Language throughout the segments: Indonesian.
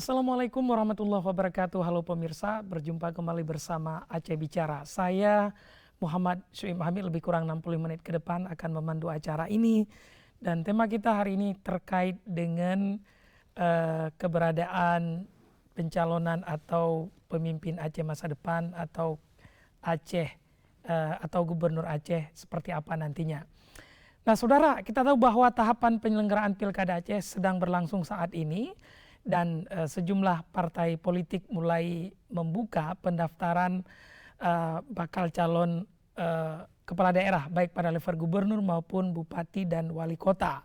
Assalamualaikum warahmatullahi wabarakatuh. Halo pemirsa, berjumpa kembali bersama Aceh Bicara. Saya Muhammad Syuim Hamid, lebih kurang 60 menit ke depan akan memandu acara ini. Dan tema kita hari ini terkait dengan keberadaan pencalonan atau pemimpin Aceh masa depan atau Aceh atau Gubernur Aceh seperti apa nantinya. Nah saudara, kita tahu bahwa tahapan penyelenggaraan Pilkada Aceh sedang berlangsung saat ini. Dan sejumlah partai politik mulai membuka pendaftaran bakal calon kepala daerah baik pada level gubernur maupun bupati dan wali kota.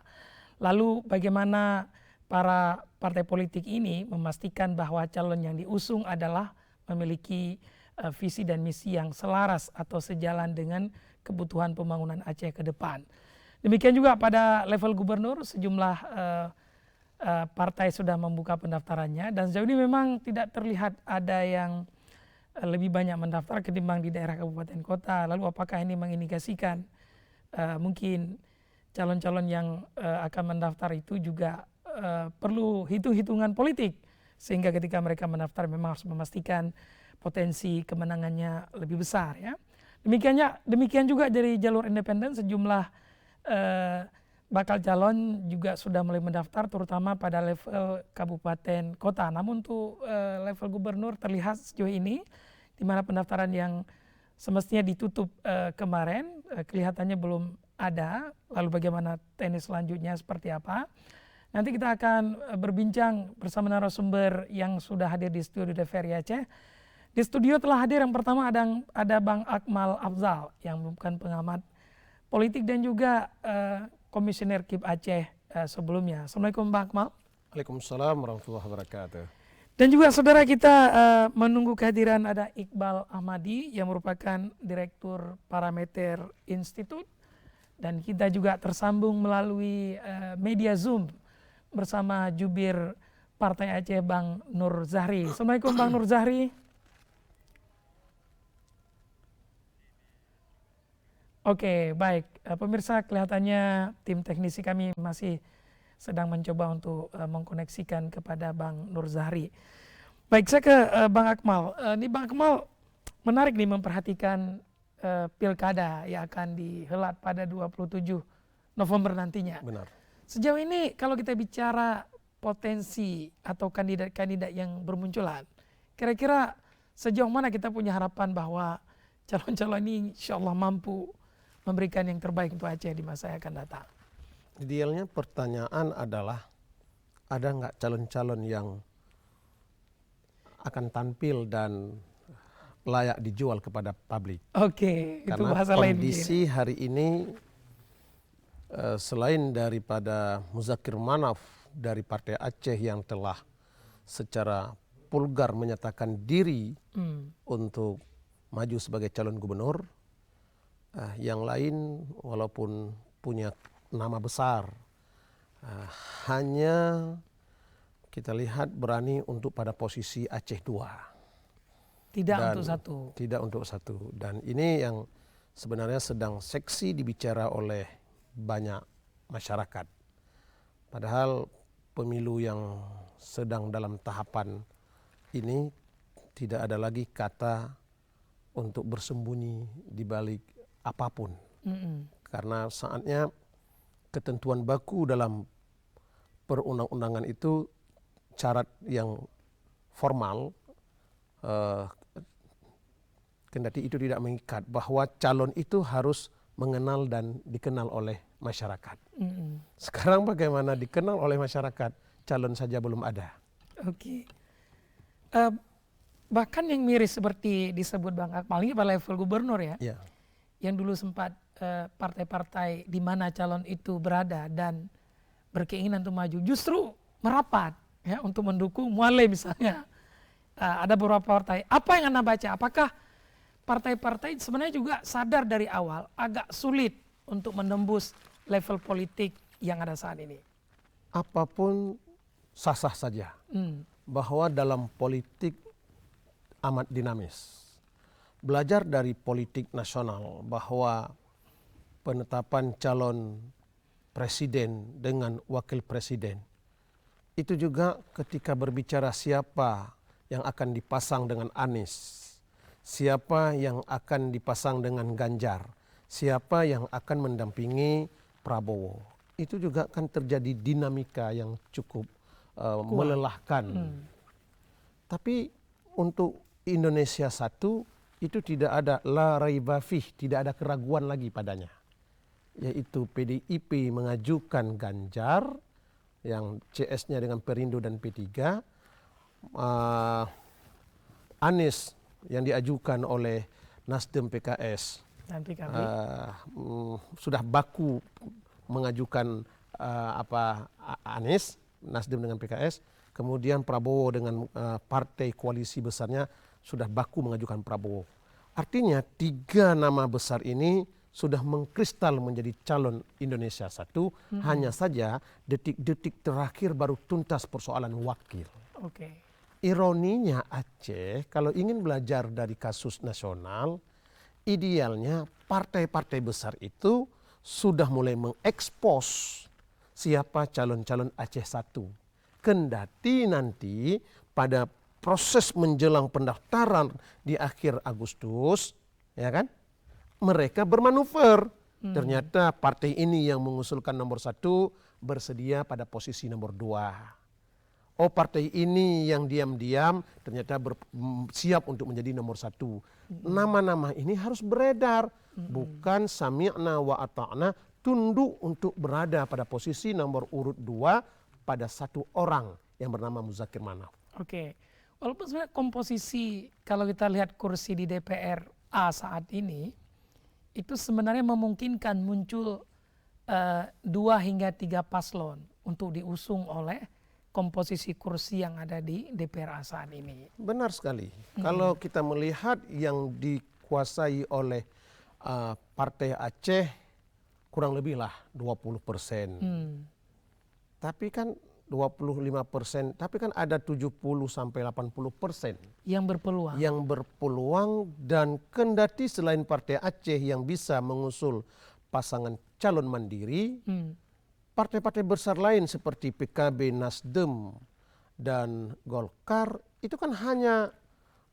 Lalu bagaimana para partai politik ini memastikan bahwa calon yang diusung adalah memiliki visi dan misi yang selaras atau sejalan dengan kebutuhan pembangunan Aceh ke depan. Demikian juga pada level gubernur, sejumlah partai sudah membuka pendaftarannya dan sejauh ini memang tidak terlihat ada yang lebih banyak mendaftar ketimbang di daerah kabupaten kota. Lalu apakah ini mengindikasikan mungkin calon-calon yang akan mendaftar itu juga perlu hitung-hitungan politik, sehingga ketika mereka mendaftar memang harus memastikan potensi kemenangannya lebih besar ya. Demikian juga dari jalur independen, sejumlah bakal calon juga sudah mulai mendaftar terutama pada level kabupaten kota. Namun untuk level gubernur terlihat sejauh ini di mana pendaftaran yang semestinya ditutup kemarin kelihatannya belum ada. Lalu bagaimana teknis selanjutnya seperti apa? Nanti kita akan berbincang bersama narasumber yang sudah hadir di studio TVRI Aceh. Di studio telah hadir yang pertama ada Bang Akmal Afzal yang bukan pengamat politik dan juga Komisioner KIP Aceh sebelumnya. Assalamualaikum Bang Akmal. Waalaikumsalam warahmatullahi wabarakatuh. Dan juga saudara kita menunggu kehadiran ada Iqbal Ahmadi yang merupakan Direktur Parameter Institute. Dan kita juga tersambung melalui media Zoom bersama Jubir Partai Aceh Bang Nur Zahri. Assalamualaikum Bang Nur Zahri. Oke, baik. Pemirsa, kelihatannya tim teknisi kami masih sedang mencoba untuk mengkoneksikan kepada Bang Nur Zahri. Baik, saya ke Bang Akmal. Ini Bang Akmal menarik nih memperhatikan pilkada yang akan dihelat pada 27 November nantinya. Benar. Sejauh ini kalau kita bicara potensi atau kandidat-kandidat yang bermunculan, kira-kira sejauh mana kita punya harapan bahwa calon-calon ini insya Allah mampu memberikan yang terbaik untuk Aceh di masa yang akan datang. Idealnya pertanyaan adalah ada nggak calon-calon yang akan tampil dan layak dijual kepada publik. Oke, itu Karena bahasa lain. kondisi hari ini selain daripada Muzakir Manaf dari Partai Aceh yang telah secara vulgar menyatakan diri untuk maju sebagai calon gubernur, yang lain walaupun punya nama besar hanya kita lihat berani untuk pada posisi Aceh 2. Tidak untuk satu. Dan ini yang sebenarnya sedang seksi dibicarakan oleh banyak masyarakat. Padahal pemilu yang sedang dalam tahapan ini tidak ada lagi kata untuk bersembunyi di balik apapun. Karena saatnya ketentuan baku dalam perundang-undangan itu syarat yang formal, kendati itu tidak mengikat bahwa calon itu harus mengenal dan dikenal oleh masyarakat. Sekarang bagaimana dikenal oleh masyarakat, calon saja belum ada. Oke. Bahkan yang miris seperti disebut Bang Akmal ini pada level gubernur ya. Yang dulu sempat partai-partai di mana calon itu berada dan berkeinginan untuk maju justru merapat ya untuk mendukung Muale misalnya. Ada beberapa partai. Apa yang Anda baca? Apakah partai-partai sebenarnya juga sadar dari awal agak sulit untuk menembus level politik yang ada saat ini? Apapun sah-sah saja. Bahwa dalam politik amat dinamis. Belajar dari politik nasional bahwa penetapan calon presiden dengan wakil presiden Itu juga ketika berbicara siapa yang akan dipasang dengan Anies, siapa yang akan dipasang dengan Ganjar, siapa yang akan mendampingi Prabowo. Itu juga kan terjadi dinamika yang cukup melelahkan. Tapi untuk Indonesia Satu itu tidak ada la raiba fih, tidak ada keraguan lagi padanya. Yaitu PDIP mengajukan Ganjar yang CS-nya dengan Perindo dan P3, Anies yang diajukan oleh Nasdem PKS Dan PKB. sudah baku mengajukan Anies, Nasdem dengan PKS, kemudian Prabowo dengan partai koalisi besarnya sudah baku mengajukan Prabowo. Artinya 3 nama besar ini sudah mengkristal menjadi calon Indonesia Satu, hanya saja detik-detik terakhir baru tuntas persoalan wakil. Oke. Ironinya Aceh, kalau ingin belajar dari kasus nasional, idealnya partai-partai besar itu sudah mulai mengekspos siapa calon-calon Aceh Satu. Kendati nanti pada proses menjelang pendaftaran di akhir Agustus, ya kan? Mereka bermanuver. Ternyata partai ini yang mengusulkan nomor 1 bersedia pada posisi nomor 2. Oh, partai ini yang diam-diam ternyata siap untuk menjadi nomor 1. Nama-nama ini harus beredar. Bukan sami'na wa ata'na, tunduk untuk berada pada posisi nomor urut 2 pada 1 orang yang bernama Muzakir Manaf. Oke. Walaupun sebenarnya komposisi kalau kita lihat kursi di DPR A saat ini, itu sebenarnya memungkinkan muncul 2 hingga 3 paslon untuk diusung oleh komposisi kursi yang ada di DPR A saat ini. Benar sekali. Kalau kita melihat yang dikuasai oleh Partai Aceh kurang lebih lah 20%. Tapi kan 25%, tapi kan ada 70-80% yang berpeluang. Yang berpeluang, dan kendati selain Partai Aceh yang bisa mengusul pasangan calon mandiri, partai-partai besar lain seperti PKB, Nasdem, dan Golkar itu kan hanya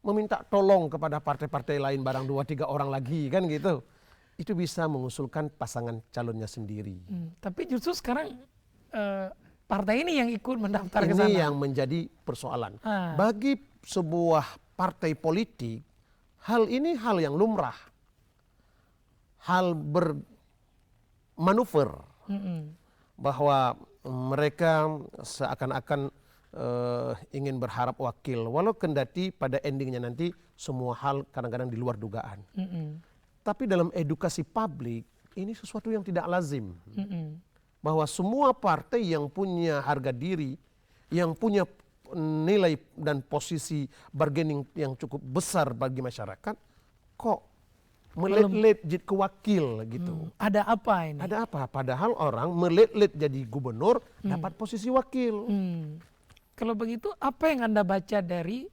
meminta tolong kepada partai-partai lain barang 2-3 orang lagi kan gitu. Itu bisa mengusulkan pasangan calonnya sendiri. Tapi justru sekarang partai ini yang ikut mendaftar ke sana. Ini yang menjadi persoalan. Bagi sebuah partai politik, hal ini hal yang lumrah. Hal bermanuver. Bahwa mereka seakan-akan ingin berharap wakil. Walau kendati pada endingnya nanti semua hal kadang-kadang di luar dugaan. Tapi dalam edukasi publik, ini sesuatu yang tidak lazim. Bahwa semua partai yang punya harga diri, yang punya nilai dan posisi bargaining yang cukup besar bagi masyarakat, kok melet-let jadi wakil gitu. Ada apa ini? Ada apa? Padahal orang melet-let jadi gubernur dapat posisi wakil. Kalau begitu apa yang Anda baca dari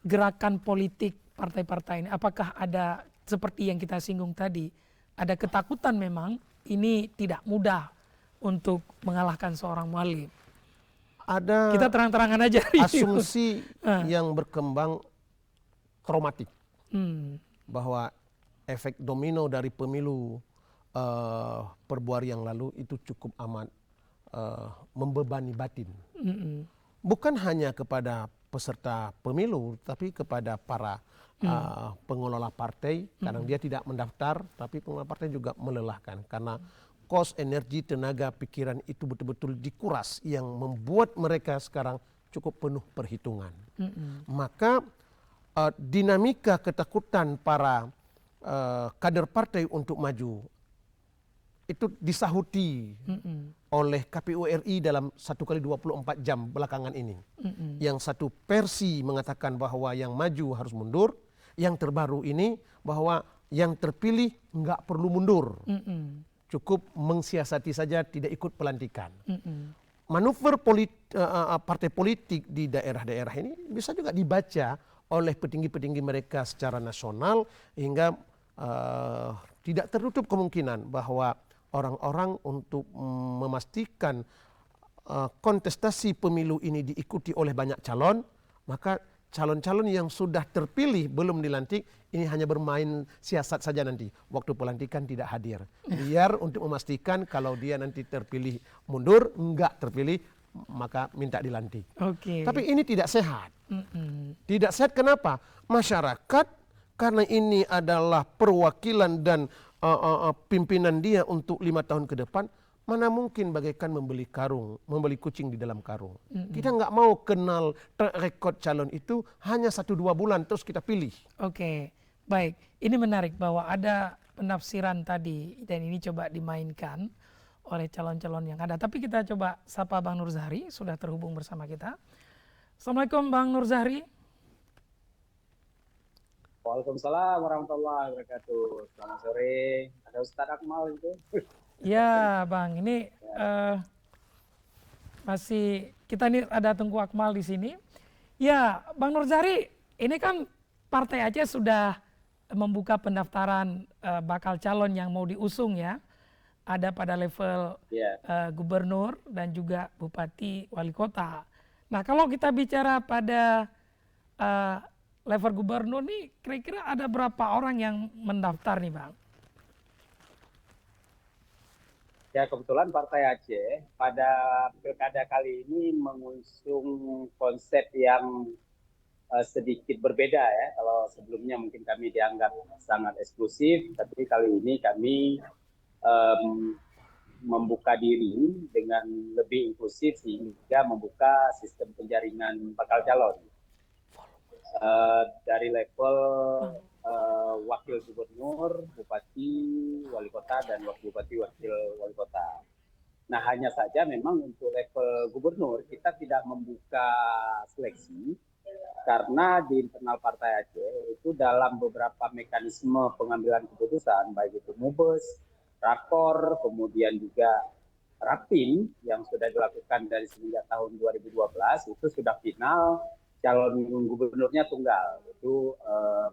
gerakan politik partai-partai ini? Apakah ada seperti yang kita singgung tadi, ada ketakutan memang ini tidak mudah untuk mengalahkan seorang muhalif? Ada kita terang-terangan aja asumsi yang berkembang traumatik bahwa efek domino dari pemilu Februari yang lalu itu cukup amat membebani batin. Bukan hanya kepada peserta pemilu, tapi kepada para pengelola partai. Kadang dia tidak mendaftar, tapi pengelola partai juga melelahkan karena kos, energi, tenaga, pikiran itu betul-betul dikuras yang membuat mereka sekarang cukup penuh perhitungan. Maka dinamika ketakutan para kader partai untuk maju itu disahuti oleh KPU RI dalam 1x24 jam belakangan ini. Yang satu versi mengatakan bahwa yang maju harus mundur, yang terbaru ini bahwa yang terpilih nggak perlu mundur, cukup mensiasati saja, tidak ikut pelantikan. Manuver partai politik di daerah-daerah ini bisa juga dibaca oleh petinggi-petinggi mereka secara nasional, hingga tidak tertutup kemungkinan bahwa orang-orang untuk memastikan kontestasi pemilu ini diikuti oleh banyak calon, maka calon-calon yang sudah terpilih belum dilantik ini hanya bermain siasat saja nanti. Waktu pelantikan tidak hadir. Biar untuk memastikan kalau dia nanti terpilih mundur, enggak terpilih maka minta dilantik. Tapi ini tidak sehat. Tidak sehat kenapa? Masyarakat karena ini adalah perwakilan dan pimpinan dia untuk 5 tahun ke depan, mana mungkin bagaikan membeli kucing di dalam karung. Kita nggak mau kenal track record calon itu hanya 1-2 bulan terus kita pilih. Baik. Ini menarik bahwa ada penafsiran tadi dan ini coba dimainkan oleh calon-calon yang ada. Tapi kita coba sapa Bang Nur Zahri, sudah terhubung bersama kita. Assalamualaikum Bang Nur Zahri. Waalaikumsalam warahmatullahi wabarakatuh. Selamat sore. Ada Ustadz Akmal itu. Ya Bang, ini masih kita ini ada Tengku Akmal di sini. Ya Bang Nur Zahri, ini kan Partai Aceh sudah membuka pendaftaran bakal calon yang mau diusung ya. Ada pada level gubernur dan juga bupati wali kota. Nah kalau kita bicara pada level gubernur nih, kira-kira ada berapa orang yang mendaftar nih Bang? Ya kebetulan Partai Aceh pada pilkada kali ini mengusung konsep yang sedikit berbeda ya. Kalau sebelumnya mungkin kami dianggap sangat eksklusif, tapi kali ini kami membuka diri dengan lebih inklusif sehingga membuka sistem penjaringan bakal calon dari level wakil gubernur, bupati, wali kota, dan wakil bupati, wakil wali kota. Nah hanya saja memang untuk level gubernur kita tidak membuka seleksi karena di internal Partai Aceh itu dalam beberapa mekanisme pengambilan keputusan baik itu Mubes, Rakor, kemudian juga Rapim yang sudah dilakukan dari semenjak tahun 2012 itu sudah final calon gubernurnya tunggal, itu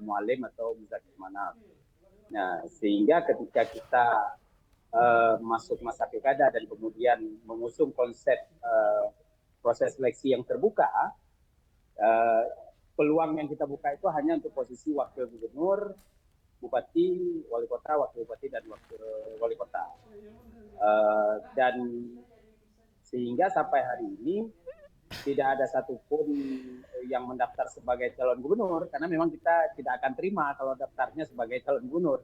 Mualim atau Muzakir Manaf. Nah, sehingga ketika kita masuk masa pilkada dan kemudian mengusung konsep proses seleksi yang terbuka, peluang yang kita buka itu hanya untuk posisi wakil gubernur, bupati, wali kota, wakil bupati, dan wakil wali kota. Dan sehingga sampai hari ini tidak ada satupun yang mendaftar sebagai calon gubernur karena memang kita tidak akan terima kalau daftarnya sebagai calon gubernur.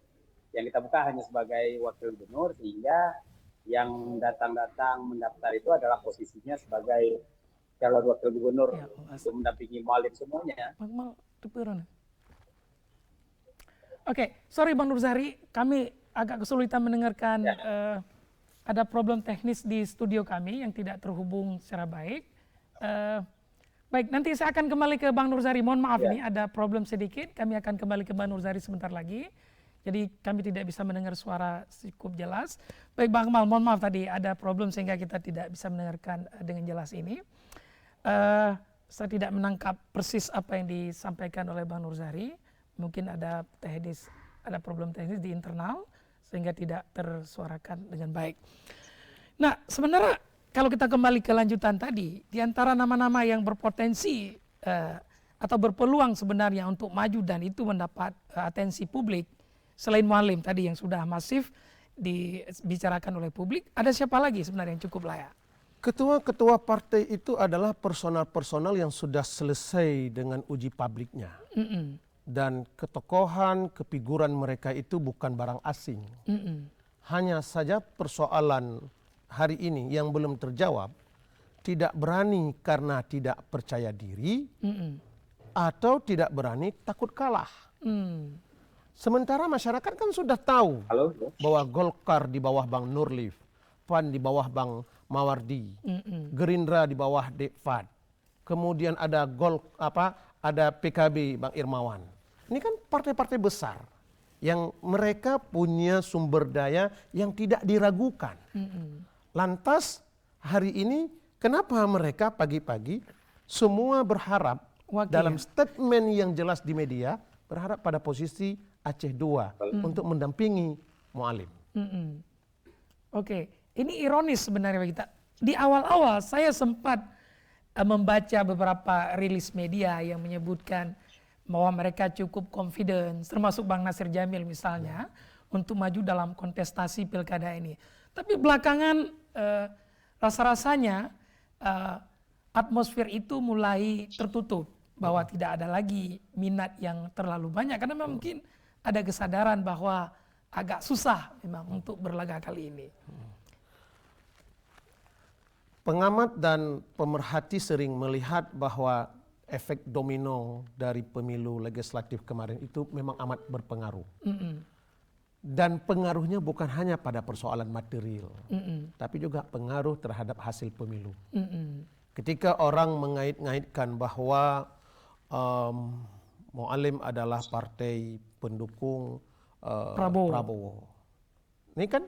Yang kita buka hanya sebagai wakil gubernur sehingga yang datang-datang mendaftar itu adalah posisinya sebagai calon wakil gubernur untuk mendampingi Mualim semuanya. Sorry Bang Nur Zahri, kami agak kesulitan mendengarkan ada problem teknis di studio kami yang tidak terhubung secara baik. Baik, nanti saya akan kembali ke Bang Nur Zahri. Mohon maaf ini ada problem sedikit. Kami akan kembali ke Bang Nur Zahri sebentar lagi. Jadi kami tidak bisa mendengar suara cukup jelas. Baik Bang Akmal, mohon maaf tadi ada problem sehingga kita tidak bisa mendengarkan dengan jelas ini. Saya tidak menangkap persis apa yang disampaikan oleh Bang Nur Zahri. Mungkin ada problem teknis di internal sehingga tidak tersuarakan dengan baik. Nah, sebenarnya kalau kita kembali ke lanjutan tadi, di antara nama-nama yang berpotensi atau berpeluang sebenarnya untuk maju dan itu mendapat atensi publik, selain Mualim tadi yang sudah masif dibicarakan oleh publik, ada siapa lagi sebenarnya yang cukup layak? Ketua-ketua partai itu adalah personal-personal yang sudah selesai dengan uji publiknya. Dan ketokohan, kefiguran mereka itu bukan barang asing. Hanya saja persoalan hari ini yang belum terjawab, tidak berani karena tidak percaya diri, atau tidak berani takut kalah. Sementara masyarakat kan sudah tahu bahwa Golkar di bawah Bang Nurlif, PAN di bawah Bang Mawardi, Gerindra di bawah Dekfad, kemudian ada ada PKB Bang Irmawan. Ini kan partai-partai besar yang mereka punya sumber daya yang tidak diragukan. Lantas hari ini kenapa mereka pagi-pagi semua berharap dalam statement yang jelas di media berharap pada posisi Aceh II untuk mendampingi Mualim. Ini ironis sebenarnya bagi kita. di awal-awal saya sempat membaca beberapa rilis media yang menyebutkan bahwa mereka cukup confident, termasuk Bang Nasir Jamil misalnya, untuk maju dalam kontestasi pilkada ini. Tapi belakangan rasa-rasanya atmosfer itu mulai tertutup, bahwa tidak ada lagi minat yang terlalu banyak, karena mungkin ada kesadaran bahwa agak susah memang untuk berlaga kali ini. Pengamat dan pemerhati sering melihat bahwa efek domino dari pemilu legislatif kemarin itu memang amat berpengaruh. Dan pengaruhnya bukan hanya pada persoalan material, tapi juga pengaruh terhadap hasil pemilu. Ketika orang mengait-ngaitkan bahwa Mu'alim adalah partai pendukung Prabowo. Ini kan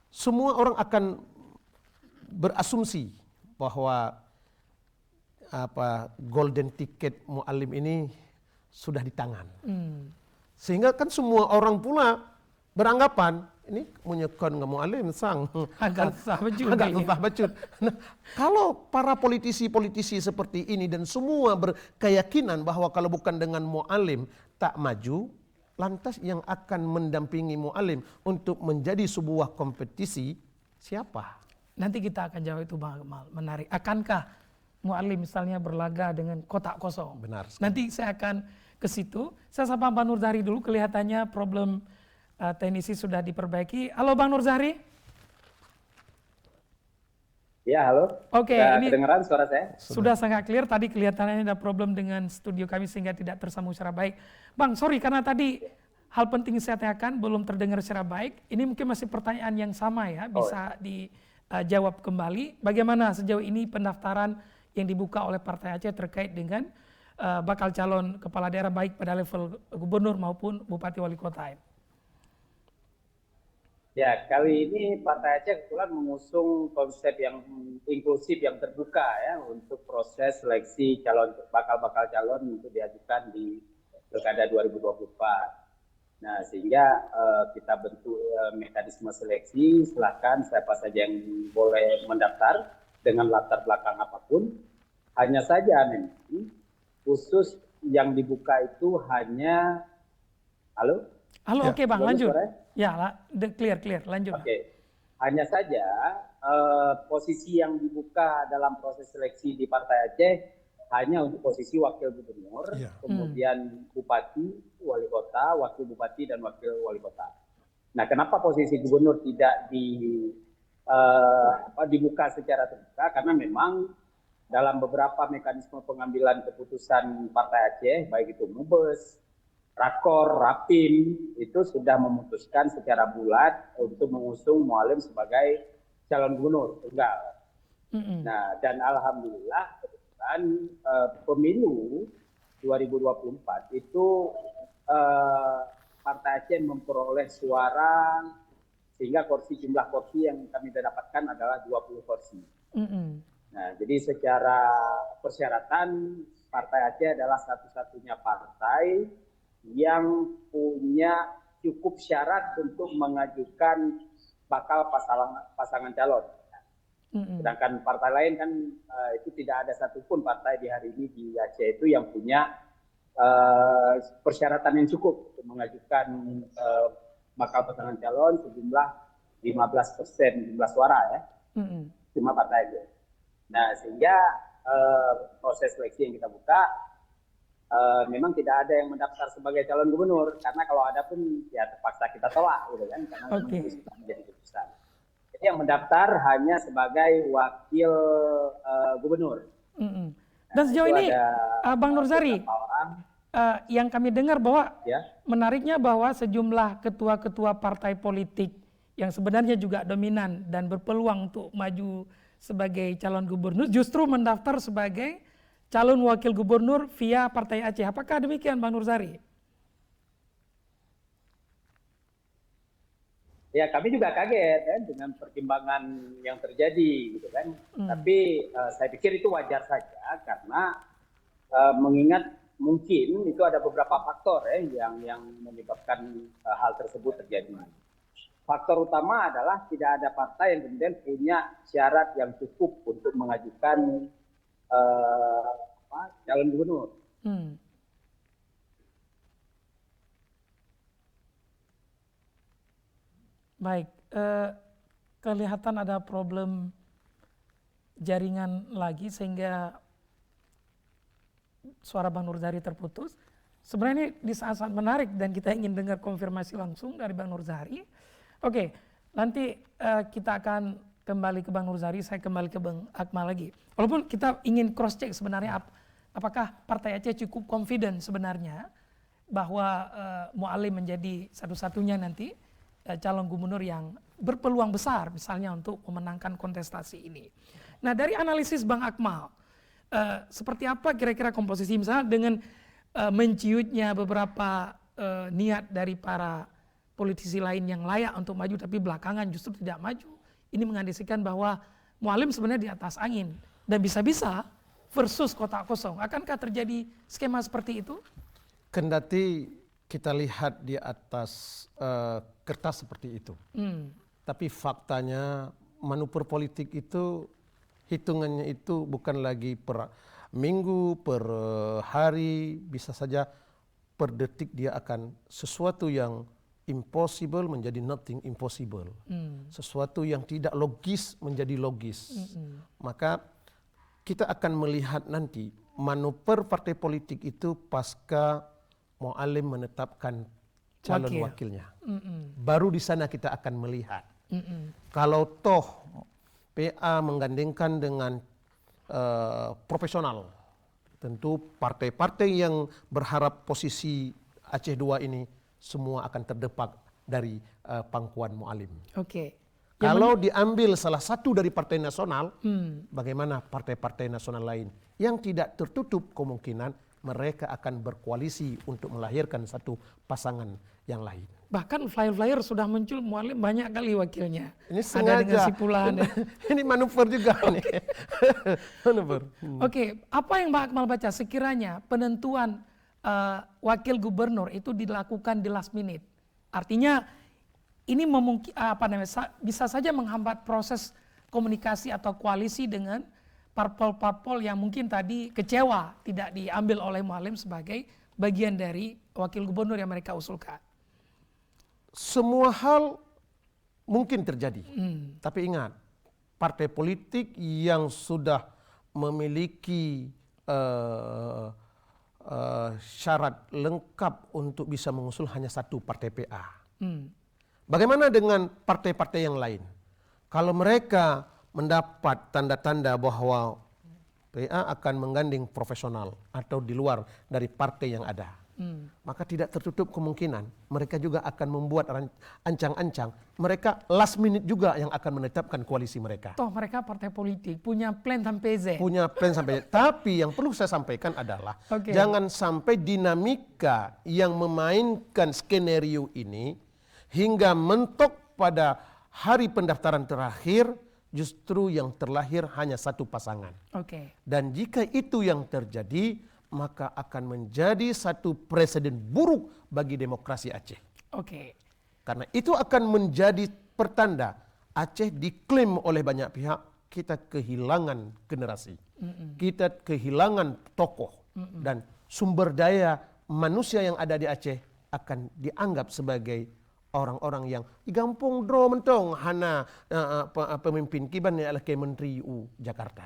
semua orang akan berasumsi bahwa golden ticket Mu'alim ini sudah di tangan. Sehingga kan semua orang pula beranggapan ini menyekon nggak Mu'alim sang Agak susah betul. agak susah betul. Nah, kalau para politisi seperti ini dan semua berkeyakinan bahwa kalau bukan dengan Mu'alim tak maju, lantas yang akan mendampingi Mu'alim untuk menjadi sebuah kompetisi siapa? Nanti kita akan jawab itu Bang Akmal, menarik. Akankah Mu'alim misalnya berlaga dengan kotak kosong? Benar sekali. Nanti saya akan ke situ. Saya sapa Bang Nurzahri dulu, kelihatannya problem teknisi sudah diperbaiki. Halo Bang Nurzahri. Ya, halo. Oke, Sudah ini kedengeran suara saya? sudah sangat clear. Tadi kelihatannya ada problem dengan studio kami sehingga tidak tersambung secara baik. Bang, sorry karena tadi hal penting saya tanyakan belum terdengar secara baik. Ini mungkin masih pertanyaan yang sama ya, bisa dijawab kembali. Bagaimana sejauh ini pendaftaran yang dibuka oleh Partai Aceh terkait dengan bakal calon kepala daerah baik pada level gubernur maupun bupati wali kota? Ya, kali ini Partai Aceh kebetulan mengusung konsep yang inklusif, yang terbuka ya untuk proses seleksi calon bakal calon untuk diajukan di Pilkada 2024. Nah, sehingga kita bentuk mekanisme seleksi, silakan siapa saja yang boleh mendaftar dengan latar belakang apapun. Hanya saja memang khusus yang dibuka itu hanya halo? Halo, Ya. oke Bang, Bagus lanjut. suaranya? Ya, clear, lanjut. Oke. Hanya saja posisi yang dibuka dalam proses seleksi di Partai Aceh hanya untuk posisi wakil gubernur, kemudian bupati, wali kota, wakil bupati dan wakil wali kota. Nah, kenapa posisi gubernur tidak dibuka secara terbuka? Karena memang dalam beberapa mekanisme pengambilan keputusan Partai Aceh, baik itu Mubes, Rakor, Rapim, itu sudah memutuskan secara bulat untuk mengusung Mu'alim sebagai calon gubernur tunggal. Nah, dan alhamdulillah kebetulan pemilu 2024 itu Partai Aceh memperoleh suara sehingga jumlah kursi yang kami dapatkan adalah 20 kursi. Nah, jadi secara persyaratan Partai Aceh adalah satu-satunya partai yang punya cukup syarat untuk mengajukan bakal pasangan calon. Sedangkan partai lain kan itu tidak ada satupun partai di hari ini di Aceh itu yang punya persyaratan yang cukup untuk mengajukan bakal pasangan calon sejumlah 15% jumlah suara ya. Cuma partai aja. Nah, sehingga proses seleksi yang kita buka memang tidak ada yang mendaftar sebagai calon gubernur, karena kalau ada pun ya terpaksa kita tolak gitu kan, karena itu sudah menjadi keputusan. Jadi yang mendaftar hanya sebagai wakil gubernur. Dan sejauh ini Bang Nurzahri, yang kami dengar bahwa menariknya bahwa sejumlah ketua-ketua partai politik yang sebenarnya juga dominan dan berpeluang untuk maju sebagai calon gubernur justru mendaftar sebagai calon wakil gubernur via Partai Aceh. Apakah demikian Bang Nurzahri? Ya, kami juga kaget kan dengan pertimbangan yang terjadi gitu kan. Tapi saya pikir itu wajar saja karena mengingat mungkin itu ada beberapa faktor yang menyebabkan hal tersebut terjadi. faktor utama adalah tidak ada partai yang kemudian punya syarat yang cukup untuk mengajukan calon gubernur. Baik, kelihatan ada problem jaringan lagi sehingga suara Bang Nurzari terputus. Sebenarnya ini di saat-saat menarik dan kita ingin dengar konfirmasi langsung dari Bang Nurzari. Oke, nanti kita akan kembali ke Bang Nurzari, saya kembali ke Bang Akmal lagi. Walaupun kita ingin cross check sebenarnya apakah Partai Aceh cukup confident sebenarnya bahwa Mualim menjadi satu-satunya nanti calon gubernur yang berpeluang besar misalnya untuk memenangkan kontestasi ini. Nah, dari analisis Bang Akmal, seperti apa kira-kira komposisi misalnya dengan menciutnya beberapa niat dari para politisi lain yang layak untuk maju tapi belakangan justru tidak maju. Ini mengandisikan bahwa Mualim sebenarnya di atas angin dan bisa-bisa versus kotak kosong. Akankah terjadi skema seperti itu? Kendati kita lihat di atas kertas seperti itu. Tapi faktanya manuver politik itu hitungannya itu bukan lagi per minggu, per hari, bisa saja per detik dia akan sesuatu yang impossible menjadi nothing impossible. Sesuatu yang tidak logis menjadi logis. Maka kita akan melihat nanti manuver partai politik itu pasca Mualim menetapkan calon wakilnya. Baru di sana kita akan melihat. Kalau toh PA menggandengkan dengan profesional, tentu partai-partai yang berharap posisi Aceh 2 ini semua akan terdepak dari pangkuan Mualim. Kalau diambil salah satu dari partai nasional, bagaimana partai-partai nasional lain yang tidak tertutup kemungkinan mereka akan berkoalisi untuk melahirkan satu pasangan yang lain. Bahkan flyer-flyer sudah muncul Mualim banyak kali wakilnya. Ini sengaja. Ada dengan Sipulan. Ini manuver juga nih. Manuver. Oke, apa yang Mbak Akmal baca sekiranya penentuan wakil gubernur itu dilakukan di last minute? Artinya ini bisa saja menghambat proses komunikasi atau koalisi dengan parpol-parpol yang mungkin tadi kecewa tidak diambil oleh Mualim sebagai bagian dari wakil gubernur yang mereka usulkan. Semua hal mungkin terjadi. Tapi ingat, partai politik yang sudah memiliki syarat lengkap untuk bisa mengusul hanya satu partai PA. Bagaimana dengan partai-partai yang lain? Kalau mereka mendapat tanda-tanda bahwa PA akan menggandeng profesional atau di luar dari partai yang ada, maka tidak tertutup kemungkinan mereka juga akan membuat ancang-ancang. Mereka last minute juga yang akan menetapkan koalisi mereka. Toh mereka partai politik punya plan sampai Z. Punya plan sampai Z. Tapi yang perlu saya sampaikan adalah jangan sampai dinamika yang memainkan skenario ini hingga mentok pada hari pendaftaran terakhir justru yang terlahir hanya satu pasangan. Dan jika itu yang terjadi, maka akan menjadi satu presiden buruk bagi demokrasi Aceh. Karena itu akan menjadi pertanda Aceh diklaim oleh banyak pihak kita kehilangan generasi, kita kehilangan tokoh, dan sumber daya manusia yang ada di Aceh akan dianggap sebagai orang-orang yang gampang draw mentong hana pemimpin kiban adalah ke Menteri U Jakarta.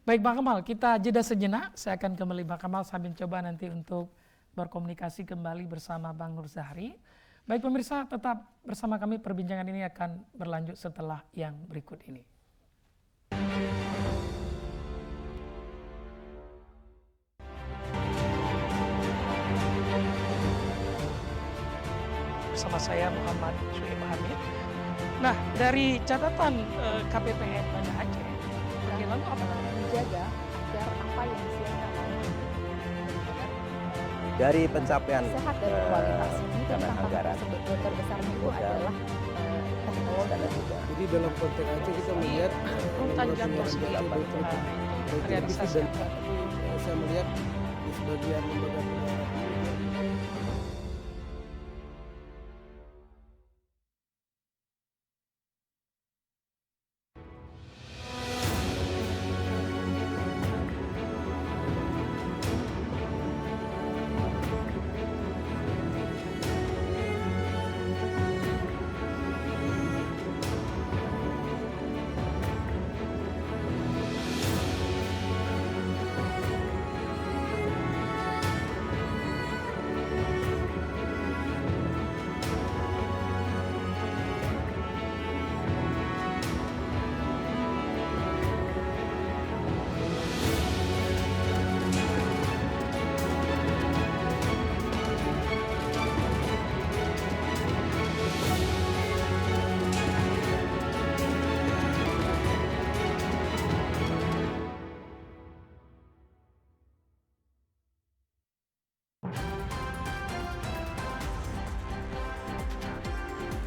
Baik Bang Kamal, kita jeda sejenak. Saya akan kembali Bang Kamal sambil coba nanti untuk berkomunikasi kembali bersama Bang Nurzari. Baik pemirsa, tetap bersama kami, perbincangan ini akan berlanjut setelah yang berikut ini. Bersama saya Muhammad Suhaib Hamid. Nah, dari catatan KPPN Banda Aceh, lalu apa menjaga agar apa yang disiapkan dari pencapaian sehat dan kualitas ini dana anggaran terbesarnya itu adalah teknologi. Jadi dalam konteks Aceh kita melihat realisasi. Saya melihat di sebagian lembaga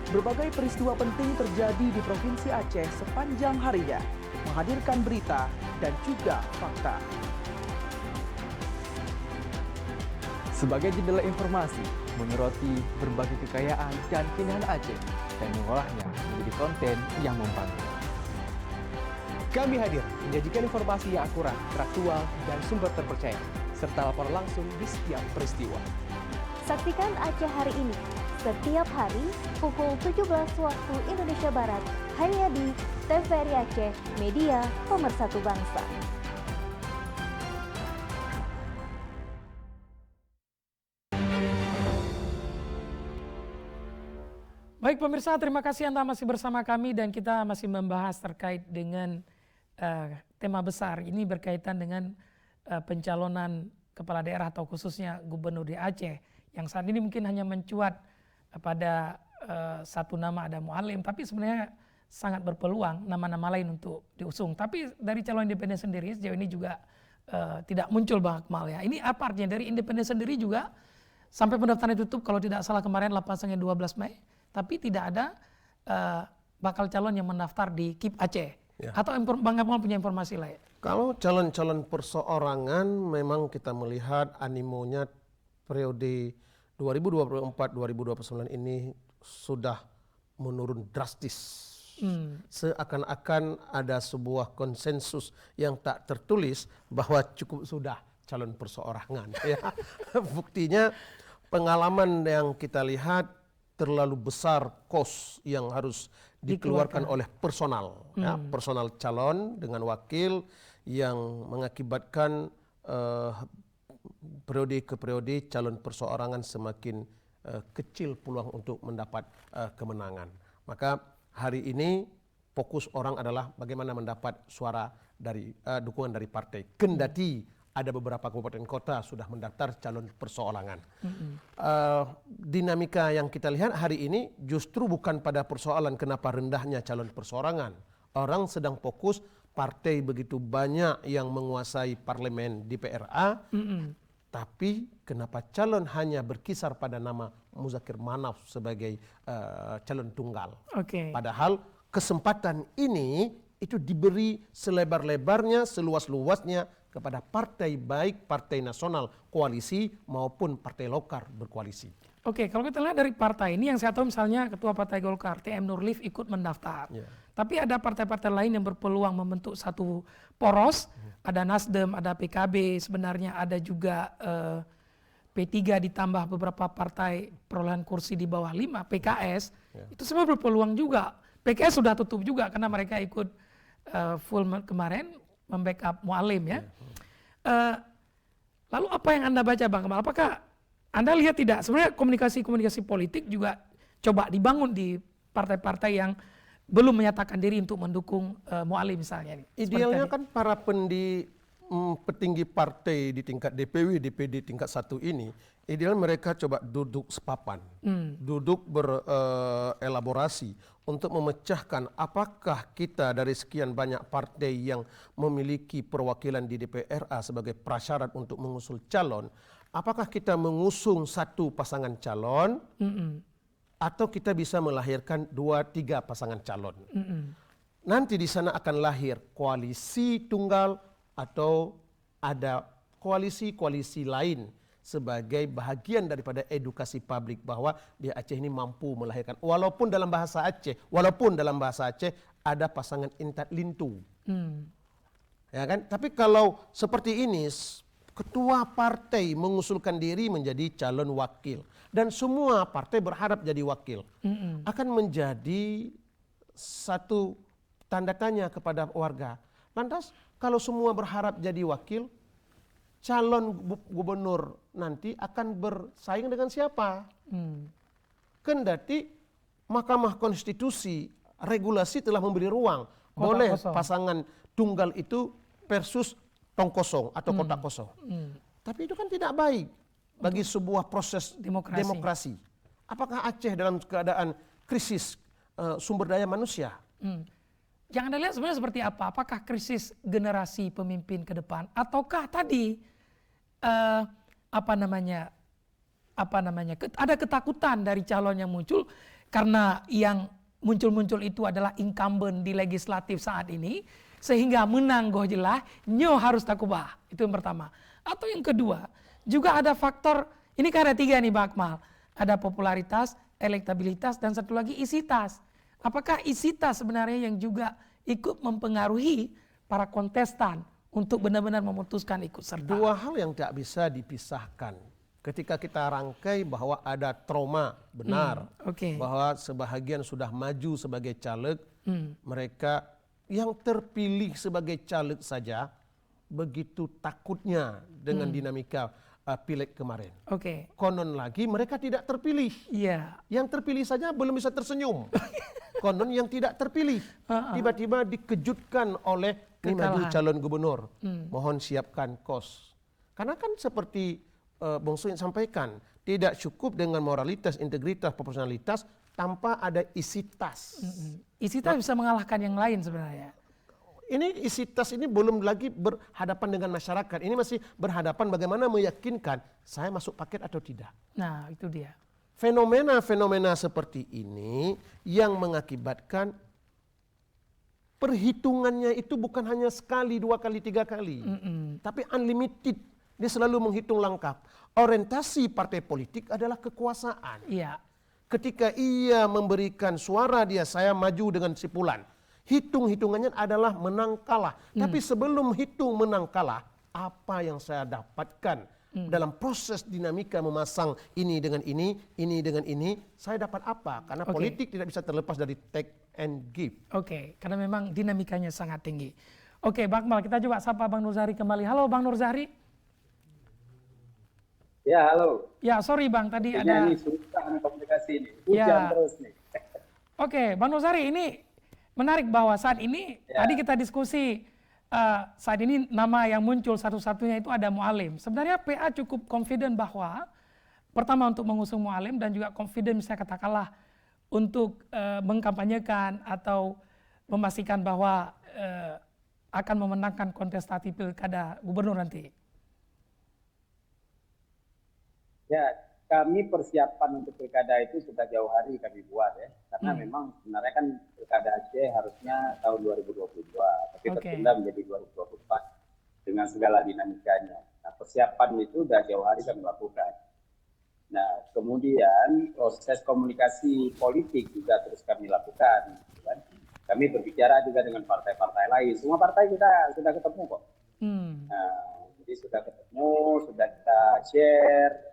Berbagai peristiwa penting terjadi di Provinsi Aceh sepanjang harinya, menghadirkan berita dan juga fakta. Sebagai jendela informasi, menyoroti berbagai kekayaan dan keindahan Aceh dan mengolahnya menjadi konten yang membantu. Kami hadir menyajikan informasi yang akurat, teraktual, dan sumber terpercaya, serta laporan langsung di setiap peristiwa. Saksikan Aceh hari ini, setiap hari pukul 17 waktu Indonesia Barat, hanya di TVRI Aceh, media pemersatu bangsa. Baik pemirsa, terima kasih Anda masih bersama kami dan kita masih membahas terkait dengan tema besar. Ini berkaitan dengan pencalonan kepala daerah atau khususnya gubernur di Aceh yang saat ini mungkin hanya mencuat pada satu nama, ada Mualim, tapi sebenarnya sangat berpeluang nama-nama lain untuk diusung. Tapi dari calon independen sendiri sejauh ini juga tidak muncul Bang Akmal ya. Ini apa artinya dari independen sendiri juga sampai pendaftaran ditutup kalau tidak salah kemarin 8-12 Mei, tapi tidak ada bakal calon yang mendaftar di KIP Aceh. Ya. Atau Bang Akmal punya informasi lain? Kalau calon-calon perseorangan memang kita melihat animonya periode 2024-2029 ini sudah menurun drastis. Seakan-akan ada sebuah konsensus yang tak tertulis bahwa cukup sudah calon perseorangan. Ya. Buktinya pengalaman yang kita lihat terlalu besar kos yang harus dikeluarkan oleh personal, ya, personal calon dengan wakil yang mengakibatkan periode ke periode calon perseorangan semakin kecil peluang untuk mendapat kemenangan. Maka hari ini fokus orang adalah bagaimana mendapat suara dari dukungan dari partai. Kendati ada beberapa kabupaten kota sudah mendaftar calon perseorangan. Dinamika yang kita lihat hari ini justru bukan pada persoalan kenapa rendahnya calon perseorangan. Orang sedang fokus partai begitu banyak yang menguasai parlemen di PRA, tapi kenapa calon hanya berkisar pada nama Muzakir Manaf sebagai calon tunggal. Padahal kesempatan ini itu diberi selebar-lebarnya, seluas-luasnya kepada partai baik partai nasional koalisi maupun partai lokal berkoalisi. Oke, kalau kita lihat dari partai ini yang saya tahu misalnya Ketua Partai Golkar TM Nurlif ikut mendaftar. Tapi ada partai-partai lain yang berpeluang membentuk satu poros, ada Nasdem, ada PKB, sebenarnya ada juga P3 ditambah beberapa partai perolehan kursi di bawah 5, PKS, itu semua berpeluang juga. PKS sudah tutup juga karena mereka ikut full kemarin membackup Mualim ya. Lalu apa yang Anda baca Bang Kemal? Apakah Anda lihat tidak sebenarnya komunikasi politik juga coba dibangun di partai-partai yang belum menyatakan diri untuk mendukung Mualim misalnya? Idealnya kan para petinggi partai di tingkat DPW, DPD tingkat 1 ini, ideal mereka coba duduk sepapan, duduk berelaborasi untuk memecahkan apakah kita dari sekian banyak partai yang memiliki perwakilan di DPRA sebagai prasyarat untuk mengusul calon, apakah kita mengusung satu pasangan calon atau kita bisa melahirkan 2-3 pasangan calon. Nanti di sana akan lahir koalisi tunggal atau ada koalisi-koalisi lain sebagai bahagian daripada edukasi publik bahwa di Aceh ini mampu melahirkan walaupun dalam bahasa Aceh ada pasangan intat lintu. Ya kan? Tapi kalau seperti ini ketua partai mengusulkan diri menjadi calon wakil dan semua partai berharap jadi wakil, akan menjadi satu tanda tanya kepada warga. Lantas kalau semua berharap jadi wakil, calon gubernur nanti akan bersaing dengan siapa? Kendati Mahkamah Konstitusi regulasi telah memberi ruang boleh pasangan tunggal itu versus tong kosong atau kotak kosong. Tapi itu kan tidak baik bagi sebuah proses demokrasi. Apakah Aceh dalam keadaan krisis sumber daya manusia? Yang Anda lihat sebenarnya seperti apa? Apakah krisis generasi pemimpin ke depan ataukah tadi ada ketakutan dari calon yang muncul karena yang muncul-muncul itu adalah incumbent di legislatif saat ini, sehingga menang goh jelah, nyo harus takubah. Itu yang pertama. Atau yang kedua, juga ada faktor, ini kan ada 3 nih Bang Akmal. Ada popularitas, elektabilitas, dan satu lagi isitas. Apakah isitas sebenarnya yang juga ikut mempengaruhi para kontestan untuk benar-benar memutuskan ikut serta? 2 hal yang tak bisa dipisahkan. Ketika kita rangkai bahwa ada trauma, benar. Bahwa sebahagian sudah maju sebagai caleg, mereka yang terpilih sebagai caleg saja begitu takutnya dengan dinamika pileg kemarin. Konon lagi mereka tidak terpilih. Yang terpilih saja belum bisa tersenyum. Konon yang tidak terpilih tiba-tiba dikejutkan oleh ini maju calon gubernur. Mohon siapkan kos. Karena kan seperti Bung Suin sampaikan, tidak cukup dengan moralitas, integritas, proporsionalitas tanpa ada isitas. Isitas bisa mengalahkan yang lain sebenarnya. Ini isitas ini belum lagi berhadapan dengan masyarakat. Ini masih berhadapan bagaimana meyakinkan saya masuk paket atau tidak. Nah, itu dia. Fenomena-fenomena seperti ini yang mengakibatkan perhitungannya itu bukan hanya sekali, 2 kali, 3 kali. Tapi unlimited. Dia selalu menghitung lengkap. Orientasi partai politik adalah kekuasaan. Ketika ia memberikan suara dia, saya maju dengan sipulan. Hitung-hitungannya adalah menang kalah. Tapi sebelum hitung menang kalah, apa yang saya dapatkan dalam proses dinamika memasang ini dengan ini dengan ini, saya dapat apa? Karena politik tidak bisa terlepas dari take and give. Karena memang dinamikanya sangat tinggi. Bang Akmal, kita coba sapa Bang Nurzari kembali. Halo Bang Nurzari. Ya, halo. Ya, sorry Bang, tadi Artinya ada... Ini susah komunikasi ini, hujan terus nih. Bang Nurzari, ini menarik bahwa saat ini, tadi kita diskusi, saat ini nama yang muncul satu-satunya itu ada Mualim. Sebenarnya PA cukup confident bahwa, pertama untuk mengusung Mualim dan juga confident misalnya katakanlah untuk mengkampanyekan atau memastikan bahwa akan memenangkan kontestasi pilkada gubernur nanti. Ya, kami persiapan untuk pilkada itu sudah jauh hari kami buat ya. Karena memang sebenarnya kan pilkada Aceh harusnya tahun 2022, tapi tertunda menjadi 2024 dengan segala dinamikanya. Nah, persiapan itu sudah jauh hari kami lakukan. Nah, kemudian proses komunikasi politik juga terus kami lakukan. Kan? Kami berbicara juga dengan partai-partai lain. Semua partai kita sudah ketemu kok. Nah, jadi sudah ketemu, sudah kita share.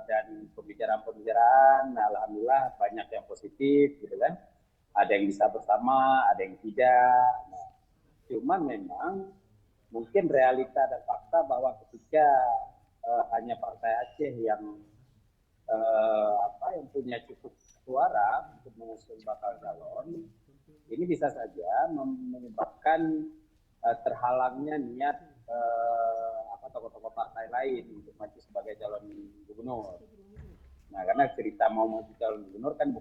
Dan pembicaraan-pembicaraan, alhamdulillah banyak yang positif, gitu kan. Ada yang bisa bersama, ada yang tidak. Nah, cuman memang mungkin realita dan fakta bahwa ketika hanya partai Aceh yang yang punya cukup suara untuk mengusung bakal calon, ini bisa saja menyebabkan terhalangnya niat tokoh-tokoh partai lain untuk maju sebagai calon gubernur. Nah, karena cerita mau maju calon gubernur kan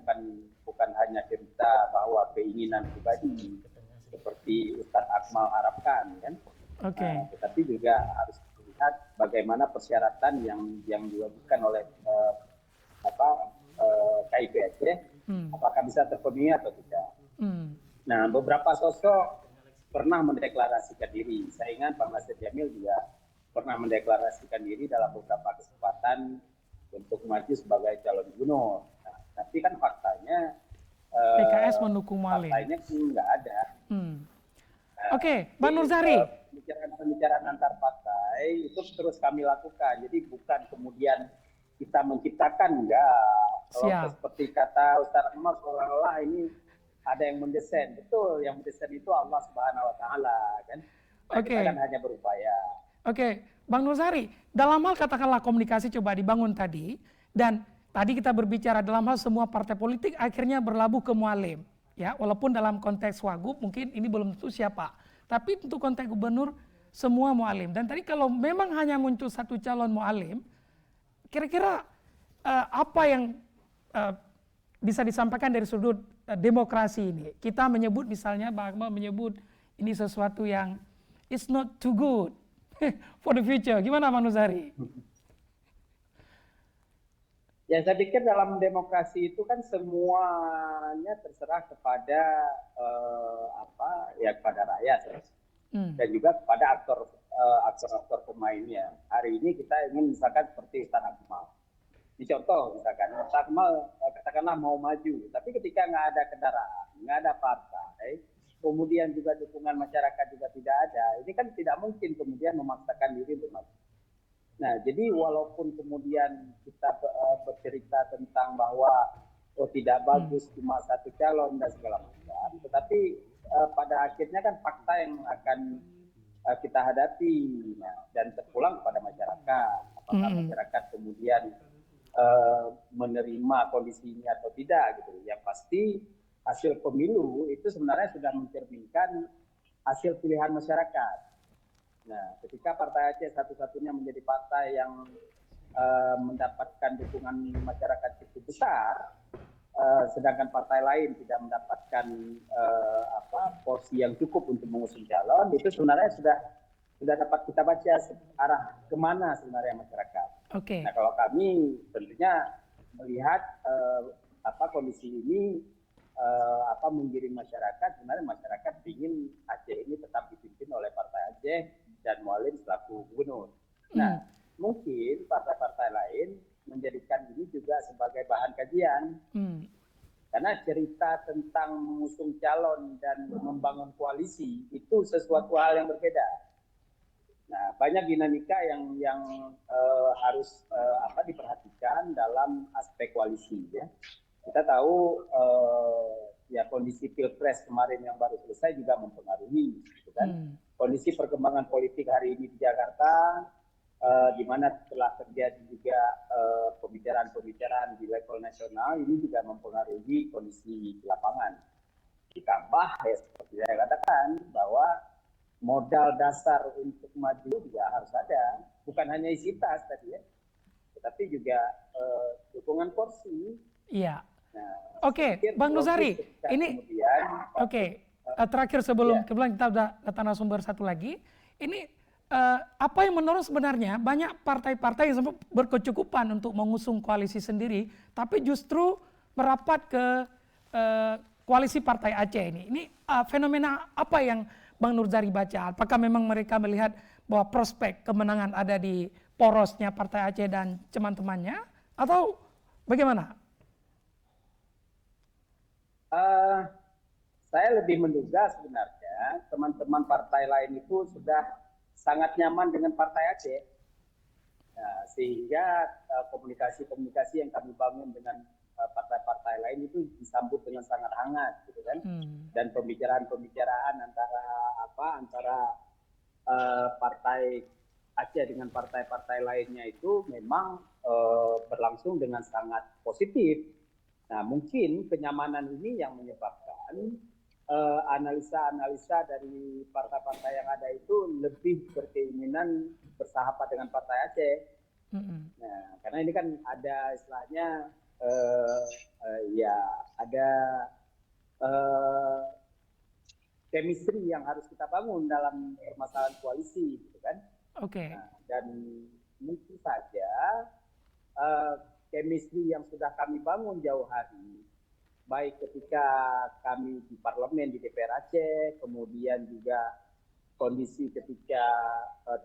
bukan hanya cerita bahwa keinginan pribadi seperti Ustadz Akmal harapkan kan. Nah, tetapi juga harus melihat bagaimana persyaratan yang diwajibkan oleh KIP Aceh, apakah bisa terpenuhi atau tidak. Nah, beberapa sosok pernah mendeklarasikan diri. Saya ingat Bang Nasir Jamil juga pernah mendeklarasikan diri dalam beberapa kesempatan untuk maju sebagai calon gubernur. Nah, tapi kan faktanya PKS mendukung Mualim. Faktanya nggak ada. Bang Nurzari. Pembicaraan antar partai itu terus kami lakukan. Jadi bukan kemudian kita menciptakan, enggak. Kalau seperti kata Ustaz Akmal, seolah-olah ini ada yang mendesain. Betul, yang mendesain itu Allah Subhanahu Wa Taala kan. Kita kan hanya berupaya. Bang Nurzari, dalam hal katakanlah komunikasi coba dibangun tadi, dan tadi kita berbicara dalam hal semua partai politik akhirnya berlabuh ke Mualim, ya, walaupun dalam konteks Wagub mungkin ini belum tentu siapa, tapi untuk konteks gubernur semua Mualim. Dan tadi kalau memang hanya muncul satu calon Mualim, kira-kira apa yang bisa disampaikan dari sudut demokrasi ini? Kita menyebut misalnya, Bang Akmal menyebut ini sesuatu yang it's not too good for the future. Gimana Bang Nurzari? Ya, saya pikir dalam demokrasi itu kan semuanya terserah kepada kepada rakyat ya. Dan juga kepada aktor pemainnya. Hari ini kita ingin misalkan seperti Ustaz Akmal. Ini contoh misalkan Ustaz Akmal katakanlah mau maju, tapi ketika nggak ada kendaraan, nggak ada partai, kemudian juga dukungan masyarakat juga tidak ada, ini kan tidak mungkin kemudian memaksakan diri untuk maju. Nah, jadi walaupun kemudian kita bercerita tentang bahwa tidak bagus cuma satu calon dan segala macam, tetapi pada akhirnya kan fakta yang akan kita hadapi dan terpulang kepada masyarakat. Apakah masyarakat kemudian menerima kondisi ini atau tidak gitu. Yang pasti hasil pemilu itu sebenarnya sudah mencerminkan hasil pilihan masyarakat. Nah, ketika Partai Aceh satu-satunya menjadi partai yang mendapatkan dukungan masyarakat cukup besar, sedangkan partai lain tidak mendapatkan porsi yang cukup untuk mengusung calon, itu sebenarnya sudah dapat kita baca arah kemana sebenarnya masyarakat. Oke. Nah, kalau kami tentunya melihat kondisi ini menggiring masyarakat, sebenarnya masyarakat ingin Aceh ini tetap dipimpin oleh Partai Aceh dan Mualim selaku gubernur. Nah, mungkin partai-partai lain menjadikan ini juga sebagai bahan kajian. Karena cerita tentang mengusung calon dan membangun koalisi itu sesuatu hal yang berbeda. Nah, banyak dinamika yang harus diperhatikan dalam aspek koalisi ya. Kita tahu kondisi Pilpres kemarin yang baru selesai juga mempengaruhi gitu kan. Kondisi perkembangan politik hari ini di Jakarta, di mana telah terjadi juga pembicaraan-pembicaraan di level nasional, ini juga mempengaruhi kondisi di lapangan. Ditambah ya seperti saya katakan bahwa modal dasar untuk maju juga harus ada, bukan hanya isi tas tadi ya, tetapi juga dukungan kursi. Iya. Nah, Oke, Bang Nuzari, ini terakhir sebelum kita udah datang narasumber satu lagi, ini apa yang menurut sebenarnya banyak partai-partai yang berkecukupan untuk mengusung koalisi sendiri, tapi justru merapat ke koalisi Partai Aceh ini. Ini fenomena apa yang Bang Nuzari baca? Apakah memang mereka melihat bahwa prospek kemenangan ada di porosnya Partai Aceh dan teman-temannya, atau bagaimana? Saya lebih menduga sebenarnya teman-teman partai lain itu sudah sangat nyaman dengan Partai Aceh, sehingga komunikasi-komunikasi yang kami bangun dengan partai-partai lain itu disambut dengan sangat hangat, gitu kan? Dan pembicaraan-pembicaraan antara Partai Aceh dengan partai-partai lainnya itu memang berlangsung dengan sangat positif. Nah, mungkin kenyamanan ini yang menyebabkan analisa-analisa dari partai-partai yang ada itu lebih berkeinginan bersahabat dengan Partai Aceh. Nah, karena ini kan ada istilahnya ada chemistry yang harus kita bangun dalam permasalahan koalisi, gitu kan? Oke. Nah, dan mungkin saja chemistry yang sudah kami bangun jauh hari, baik ketika kami di parlemen di DPR Aceh, kemudian juga kondisi ketika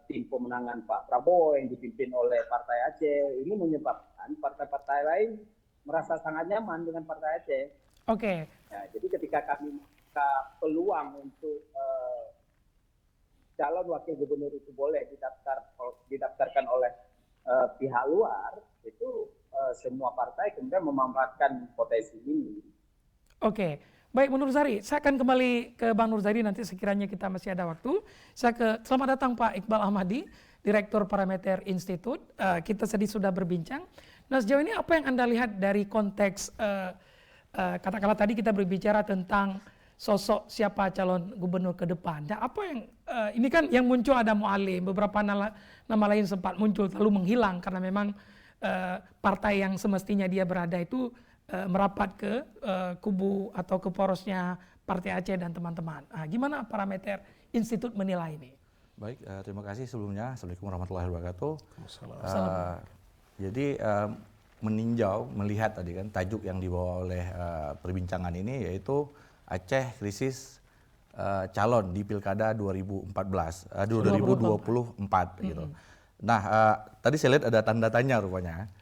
tim pemenangan Pak Prabowo yang dipimpin oleh Partai Aceh, ini menyebabkan partai-partai lain merasa sangat nyaman dengan Partai Aceh. Oke. Nah, jadi ketika kami membuka peluang untuk calon wakil gubernur itu boleh didaftarkan oleh pihak luar, itu semua partai kemudian memanfaatkan potensi ini. Oke, baik Bu Nuzari, saya akan kembali ke Bang Nuzari nanti sekiranya kita masih ada waktu. Selamat datang Pak Iqbal Ahmadi, Direktur Parameter Institute. Kita tadi sudah berbincang. Nah, sejauh ini apa yang Anda lihat dari konteks katakanlah tadi kita berbicara tentang sosok siapa calon gubernur ke depan. Dan apa yang ini kan yang muncul ada Mualim, beberapa nama lain sempat muncul lalu menghilang karena memang partai yang semestinya dia berada itu merapat ke kubu atau ke porosnya Partai Aceh dan teman-teman. Gimana Parameter Institut menilai ini? Baik, terima kasih sebelumnya. Assalamualaikum warahmatullahi wabarakatuh. Jadi meninjau, melihat tadi kan tajuk yang dibawa oleh perbincangan ini yaitu Aceh krisis calon di Pilkada 2024 gitu. Nah, tadi saya lihat ada tanda tanya rupanya.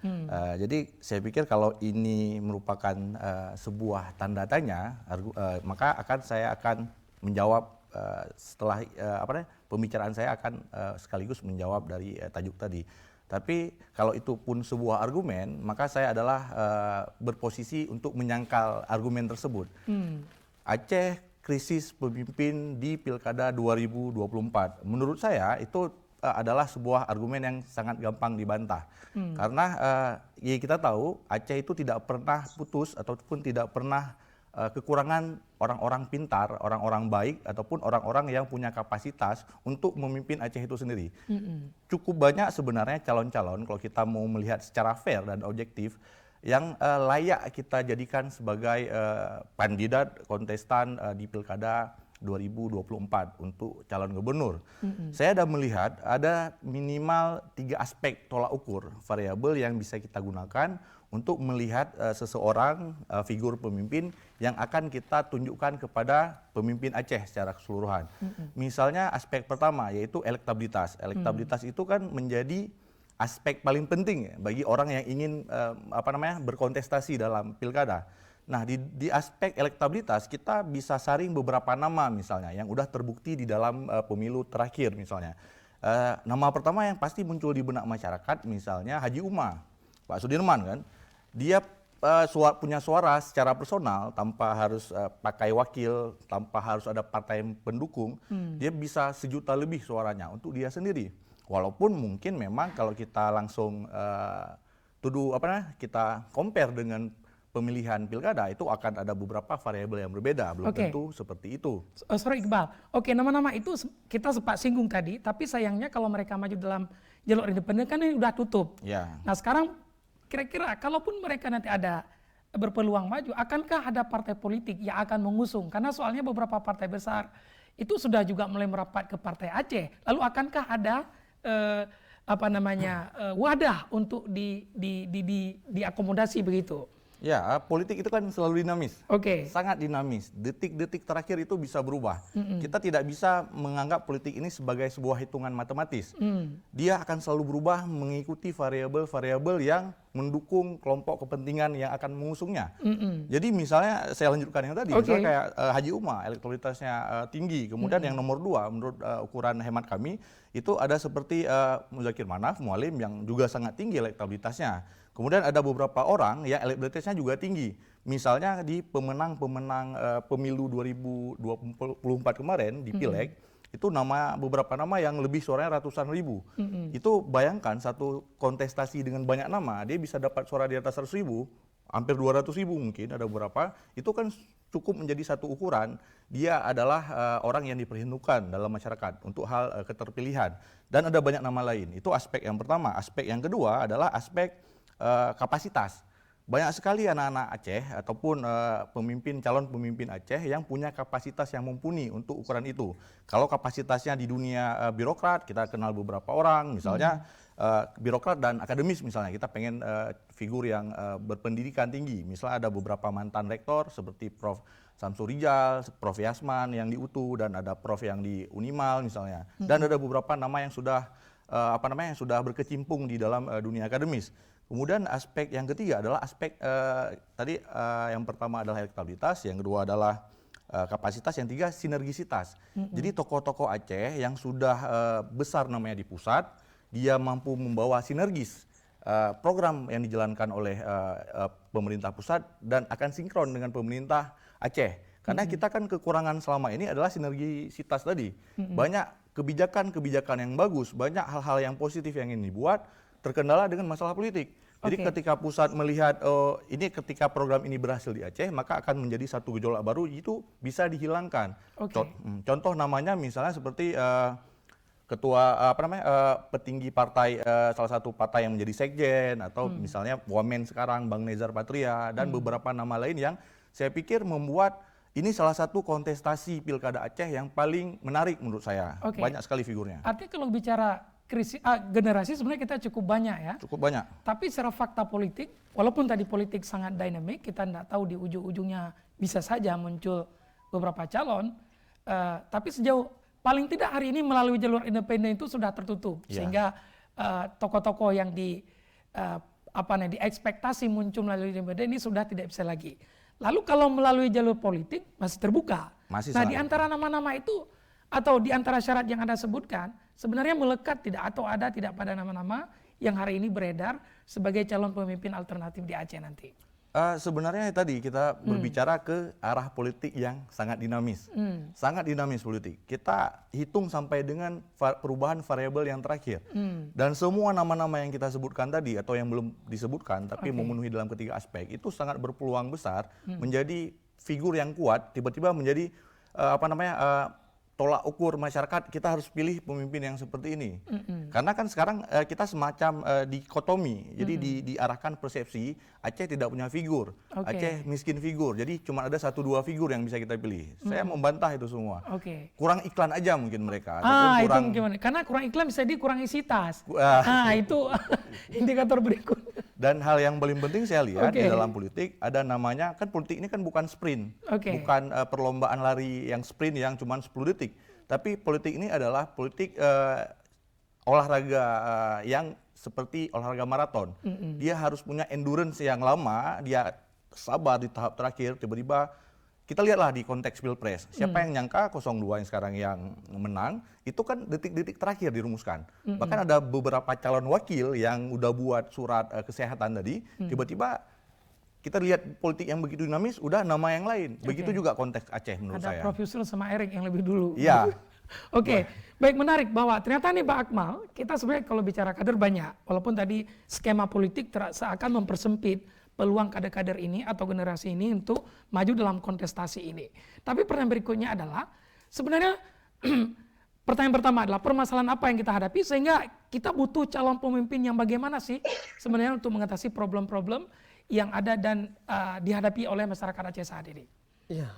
Jadi saya pikir kalau ini merupakan sebuah tanda tanya, maka saya akan menjawab setelah pembicaraan saya akan sekaligus menjawab dari tajuk tadi. Tapi kalau itu pun sebuah argumen, maka saya adalah berposisi untuk menyangkal argumen tersebut. Aceh krisis pemimpin di Pilkada 2024. Menurut saya itu adalah sebuah argumen yang sangat gampang dibantah. Karena ya kita tahu Aceh itu tidak pernah putus ataupun tidak pernah kekurangan orang-orang pintar, orang-orang baik, ataupun orang-orang yang punya kapasitas untuk memimpin Aceh itu sendiri. Cukup banyak sebenarnya calon-calon kalau kita mau melihat secara fair dan objektif yang layak kita jadikan sebagai kandidat kontestan di Pilkada 2024 untuk calon gubernur. Saya ada melihat ada minimal 3 aspek tolak ukur variabel yang bisa kita gunakan untuk melihat seseorang figur pemimpin yang akan kita tunjukkan kepada pemimpin Aceh secara keseluruhan. Misalnya aspek pertama yaitu elektabilitas. Elektabilitas itu kan menjadi aspek paling penting ya, bagi orang yang ingin berkontestasi dalam pilkada. Nah, di aspek elektabilitas kita bisa saring beberapa nama misalnya yang udah terbukti di dalam pemilu terakhir misalnya. Nama pertama yang pasti muncul di benak masyarakat misalnya Haji Uma, Pak Sudirman kan. Dia punya suara secara personal tanpa harus pakai wakil, tanpa harus ada partai pendukung. Dia bisa 1 juta lebih suaranya untuk dia sendiri. Walaupun mungkin memang kalau kita langsung kita compare dengan pemilihan pilkada itu akan ada beberapa variabel yang berbeda, belum tentu seperti itu. Sorry Iqbal, nama-nama itu kita sempat singgung tadi, tapi sayangnya kalau mereka maju dalam jalur independen kan ini udah tutup. Nah sekarang kira-kira kalaupun mereka nanti ada berpeluang maju, akankah ada partai politik yang akan mengusung? Karena soalnya beberapa partai besar itu sudah juga mulai merapat ke partai Aceh. Lalu akankah ada wadah untuk diakomodasi begitu? Ya, politik itu kan selalu dinamis, sangat dinamis. Detik-detik terakhir itu bisa berubah. Kita tidak bisa menganggap politik ini sebagai sebuah hitungan matematis. Dia akan selalu berubah mengikuti variabel-variabel yang mendukung kelompok kepentingan yang akan mengusungnya. Jadi misalnya saya lanjutkan yang tadi, misalnya kayak Haji Uma, elektabilitasnya tinggi. Kemudian yang nomor 2 menurut ukuran hemat kami itu ada seperti Muzakir Manaf, Mualim yang juga sangat tinggi elektabilitasnya. Kemudian ada beberapa orang yang elektabilitasnya juga tinggi. Misalnya di pemenang-pemenang pemilu 2024 kemarin di Pileg, itu beberapa nama yang lebih suaranya ratusan ribu. Itu bayangkan satu kontestasi dengan banyak nama, dia bisa dapat suara di atas 100 ribu, hampir 200 ribu mungkin ada beberapa. Itu kan cukup menjadi satu ukuran. Dia adalah orang yang diperhitungkan dalam masyarakat untuk hal keterpilihan. Dan ada banyak nama lain. Itu aspek yang pertama. Aspek yang kedua adalah aspek kapasitas. Banyak sekali anak-anak Aceh ataupun calon pemimpin Aceh yang punya kapasitas yang mumpuni untuk ukuran itu. Kalau kapasitasnya di dunia birokrat, kita kenal beberapa orang, misalnya birokrat dan akademis misalnya, kita pengen figur yang berpendidikan tinggi. Misalnya ada beberapa mantan rektor seperti Prof. Samsul Rijal, Prof. Yasman yang di UTU, dan ada Prof. yang di Unimal misalnya. Dan ada beberapa nama yang sudah berkecimpung di dalam dunia akademis. Kemudian aspek yang ketiga adalah aspek yang pertama adalah elektabilitas, yang kedua adalah kapasitas, yang tiga sinergisitas. Jadi tokoh-tokoh Aceh yang sudah besar namanya di pusat, dia mampu membawa sinergis program yang dijalankan oleh pemerintah pusat dan akan sinkron dengan pemerintah Aceh. Karena kita kan kekurangan selama ini adalah sinergisitas tadi. Banyak kebijakan-kebijakan yang bagus, banyak hal-hal yang positif yang ingin dibuat, terkendala dengan masalah politik. Jadi ketika pusat melihat ketika program ini berhasil di Aceh, maka akan menjadi satu gejolak baru, itu bisa dihilangkan. Contoh namanya misalnya seperti petinggi partai, salah satu partai yang menjadi sekjen, atau misalnya Wamen sekarang Bang Nezar Patria, dan beberapa nama lain yang saya pikir membuat ini salah satu kontestasi pilkada Aceh yang paling menarik menurut saya. Banyak sekali figurnya. Artinya kalau bicara generasi sebenarnya kita cukup banyak ya. Cukup banyak. Tapi secara fakta politik, walaupun tadi politik sangat dinamik, kita tidak tahu di ujung-ujungnya bisa saja muncul beberapa calon. Tapi sejauh paling tidak hari ini melalui jalur independen itu sudah tertutup, sehingga tokoh-tokoh yang diekspektasi muncul melalui independen ini sudah tidak bisa lagi. Lalu kalau melalui jalur politik masih terbuka. Nah di antara nama-nama itu atau di antara syarat yang Anda sebutkan sebenarnya melekat tidak atau ada tidak pada nama-nama yang hari ini beredar sebagai calon pemimpin alternatif di Aceh nanti? Sebenarnya tadi kita berbicara ke arah politik yang sangat dinamis. Sangat dinamis politik. Kita hitung sampai dengan perubahan variabel yang terakhir. Dan semua nama-nama yang kita sebutkan tadi atau yang belum disebutkan tapi memenuhi dalam ketiga aspek itu sangat berpeluang besar menjadi figur yang kuat, tiba-tiba menjadi tolak ukur masyarakat, kita harus pilih pemimpin yang seperti ini. Karena kan sekarang kita semacam dikotomi, jadi diarahkan persepsi Aceh tidak punya figur, Aceh miskin figur, jadi cuma ada 1-2 figur yang bisa kita pilih. Saya membantah itu semua. Kurang iklan aja mungkin mereka. Itu gimana? Karena kurang iklan bisa kurang isi tas. Itu indikator berikut. Dan hal yang paling penting saya lihat di dalam politik ada namanya, kan politik ini kan bukan sprint, bukan perlombaan lari yang sprint yang cuma 10 detik. Tapi politik ini adalah politik olahraga yang seperti olahraga maraton. Dia harus punya endurance yang lama, dia sabar di tahap terakhir, tiba-tiba kita lihatlah di konteks Pilpres. Siapa yang nyangka 02 yang sekarang yang menang, itu kan detik-detik terakhir dirumuskan. Bahkan ada beberapa calon wakil yang udah buat surat kesehatan tadi, tiba-tiba kita lihat politik yang begitu dinamis, udah nama yang lain. Begitu juga konteks Aceh menurut saya. Ada Prof. Yusril sama Erik yang lebih dulu. Iya. Baik, menarik bahwa ternyata nih Pak Akmal, kita sebenarnya kalau bicara kader banyak. Walaupun tadi skema politik seakan mempersempit peluang kader-kader ini atau generasi ini untuk maju dalam kontestasi ini. Tapi pertanyaan berikutnya adalah, sebenarnya pertanyaan pertama adalah permasalahan apa yang kita hadapi sehingga kita butuh calon pemimpin yang bagaimana sih sebenarnya untuk mengatasi problem-problem yang ada dan dihadapi oleh masyarakat Aceh saat ini. Ya,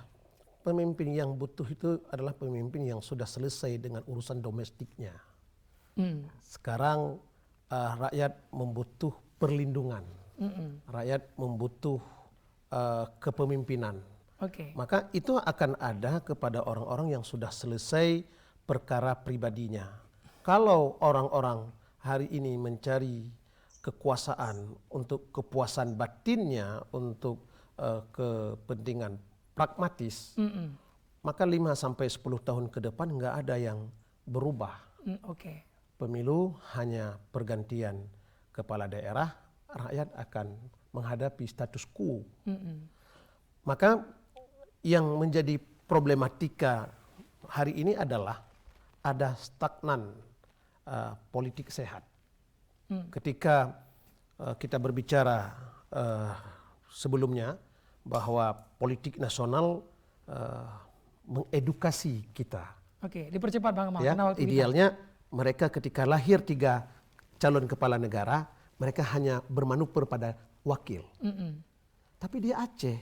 pemimpin yang butuh itu adalah pemimpin yang sudah selesai dengan urusan domestiknya. Sekarang rakyat membutuh perlindungan. Rakyat membutuh kepemimpinan. Maka itu akan ada kepada orang-orang yang sudah selesai perkara pribadinya. Kalau orang-orang hari ini mencari kekuasaan untuk kepuasan batinnya, untuk kepentingan pragmatis, maka 5-10 tahun ke depan nggak ada yang berubah. Pemilu hanya pergantian kepala daerah, rakyat akan menghadapi status quo. Maka yang menjadi problematika hari ini adalah ada stagnan politik sehat. Ketika kita berbicara sebelumnya bahwa politik nasional mengedukasi kita. Dipercepat Bang Amal. Ya, idealnya mereka ketika lahir 3 calon kepala negara, mereka hanya bermanuver pada wakil. Tapi di Aceh,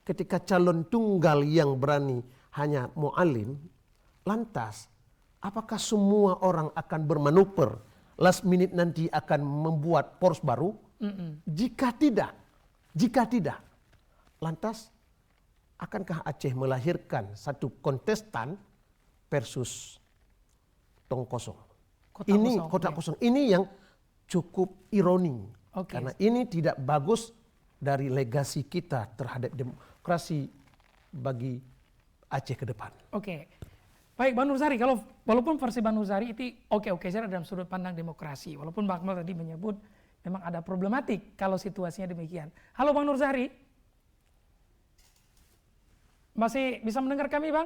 ketika calon tunggal yang berani hanya mu'alim, lantas apakah semua orang akan bermanuver last minute nanti akan membuat poros baru? Jika tidak, lantas akankah Aceh melahirkan satu kontestan versus tong kosong? Kotak kosong. Ini yang cukup ironi, karena ini tidak bagus dari legasi kita terhadap demokrasi bagi Aceh ke depan. Baik Bang Nurzari, kalau walaupun versi Bang Nurzari itu oke saja dalam sudut pandang demokrasi, walaupun Bang Akmal tadi menyebut memang ada problematik kalau situasinya demikian. Halo Bang Nurzari, masih bisa mendengar kami Bang?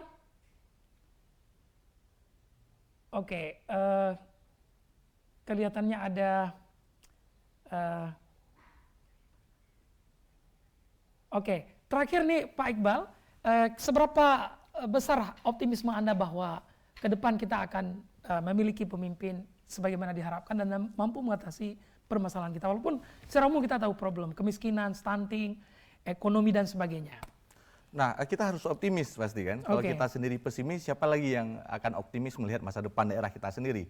Kelihatannya ada terakhir nih Pak Iqbal, seberapa besar optimisme Anda bahwa ke depan kita akan memiliki pemimpin sebagaimana diharapkan dan mampu mengatasi permasalahan kita, walaupun secara umum kita tahu problem kemiskinan, stunting, ekonomi dan sebagainya. Nah, kita harus optimis pasti kan. Kalau kita sendiri pesimis, siapa lagi yang akan optimis melihat masa depan daerah kita sendiri?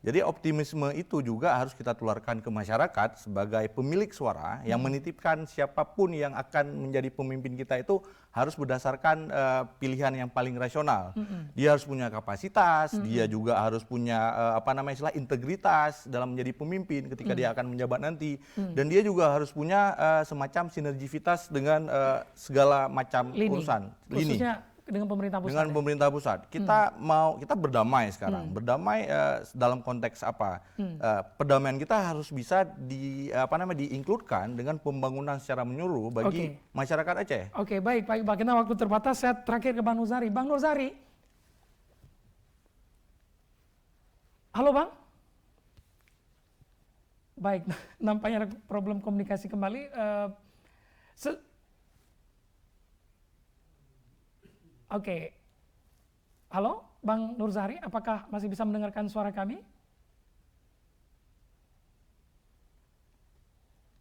Jadi optimisme itu juga harus kita tularkan ke masyarakat sebagai pemilik suara yang menitipkan siapapun yang akan menjadi pemimpin kita itu harus berdasarkan pilihan yang paling rasional. Dia harus punya kapasitas, dia juga harus punya integritas dalam menjadi pemimpin ketika dia akan menjabat nanti, dan dia juga harus punya semacam sinergivitas dengan segala macam urusan lini. Khususnya dengan pemerintah pusat. Dengan pemerintah pusat. Kita berdamai sekarang. Berdamai dalam konteks apa? Perdamaian kita harus bisa diinkludkan dengan pembangunan secara menyeluruh bagi masyarakat Aceh. Oke, baik Pak. Kita waktu terbatas, saya terakhir ke Bang Nurzari. Bang Nurzari. Halo Bang. Baik, nampaknya ada problem komunikasi kembali. Oke. Halo, Bang Nurzari, apakah masih bisa mendengarkan suara kami?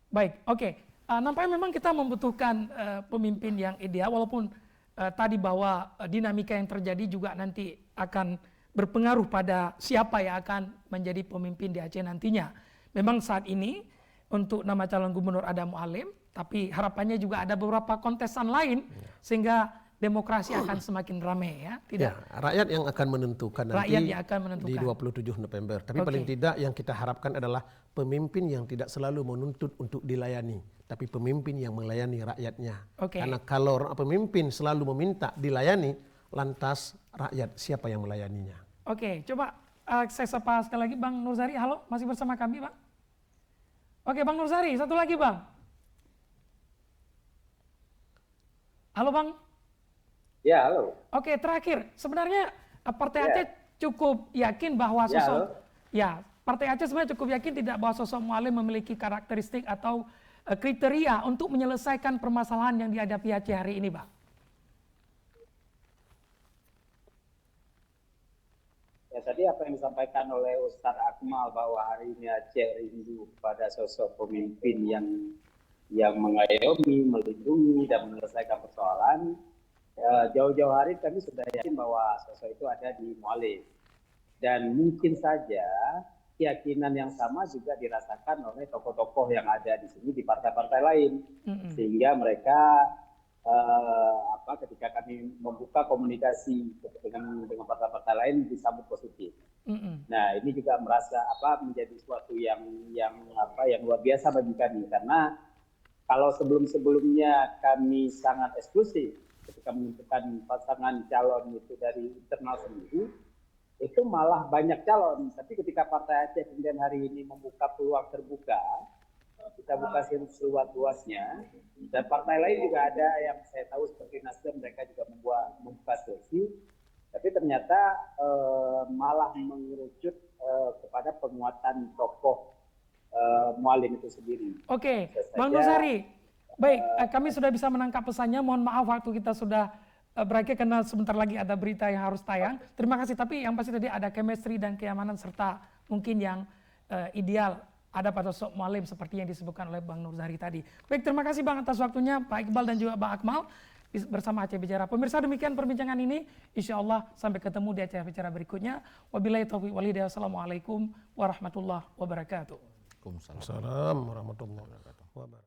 Baik, oke. Nampaknya memang kita membutuhkan pemimpin yang ideal, walaupun tadi bahwa dinamika yang terjadi juga nanti akan berpengaruh pada siapa yang akan menjadi pemimpin di Aceh nantinya. Memang saat ini untuk nama calon gubernur ada Mualim, tapi harapannya juga ada beberapa kontestan lain sehingga demokrasi akan semakin ramai, ya, tidak? Ya, rakyat yang akan menentukan nanti yang akan menentukan. Di 27 November. Tapi paling tidak yang kita harapkan adalah pemimpin yang tidak selalu menuntut untuk dilayani, tapi pemimpin yang melayani rakyatnya. Karena kalau pemimpin selalu meminta dilayani, lantas rakyat siapa yang melayaninya? Oke, coba saya sapa sekali lagi Bang Nurzari. Halo, masih bersama kami, Bang? Oke, Bang Nurzari, satu lagi, Bang. Halo, Bang. Ya, halo. Oke, terakhir, sebenarnya Partai Aceh cukup yakin bahwa sosok Partai Aceh sebenarnya cukup yakin tidak bahwa sosok Mualim memiliki karakteristik atau kriteria untuk menyelesaikan permasalahan yang dihadapi Aceh hari ini, Bang. Ya, tadi apa yang disampaikan oleh Ustadz Akmal bahwa hari ini Aceh rindu pada sosok pemimpin yang mengayomi, melindungi dan menyelesaikan persoalan. Jauh-jauh hari kami sudah yakin bahwa sosok itu ada di Mualim. Dan mungkin saja keyakinan yang sama juga dirasakan oleh tokoh-tokoh yang ada di sini di partai-partai lain. Sehingga mereka ketika kami membuka komunikasi dengan partai-partai lain disambut positif. Nah, ini juga merasa menjadi sesuatu yang luar biasa bagi kami, karena kalau sebelum-sebelumnya kami sangat eksklusif ketika menentukan pasangan calon itu dari internal sendiri, itu malah banyak calon. Tapi ketika Partai Aceh kemudian hari ini membuka peluang terbuka, kita buka seluas-luasnya, dan partai lain juga ada yang saya tahu seperti Nasdem, mereka juga membuka seleksi, tapi ternyata malah mengerucut kepada penguatan tokoh Mualim itu sendiri. Oke, Bang Nurzari. Baik, kami sudah bisa menangkap pesannya. Mohon maaf waktu kita sudah berakhir karena sebentar lagi ada berita yang harus tayang. Terima kasih, tapi yang pasti tadi ada chemistry dan keamanan serta mungkin yang ideal ada pada sosok Mualim seperti yang disebutkan oleh Bang Nurzari tadi. Baik, terima kasih Bang atas waktunya, Pak Iqbal dan juga Bang Akmal bersama Aceh Bicara. Pemirsa, demikian perbincangan ini. Insya Allah sampai ketemu di acara bicara berikutnya. Wabillahi taufiq wal hidayah. Wassalamualaikum warahmatullahi wabarakatuh. Waalaikumsalam warahmatullahi wabarakatuh.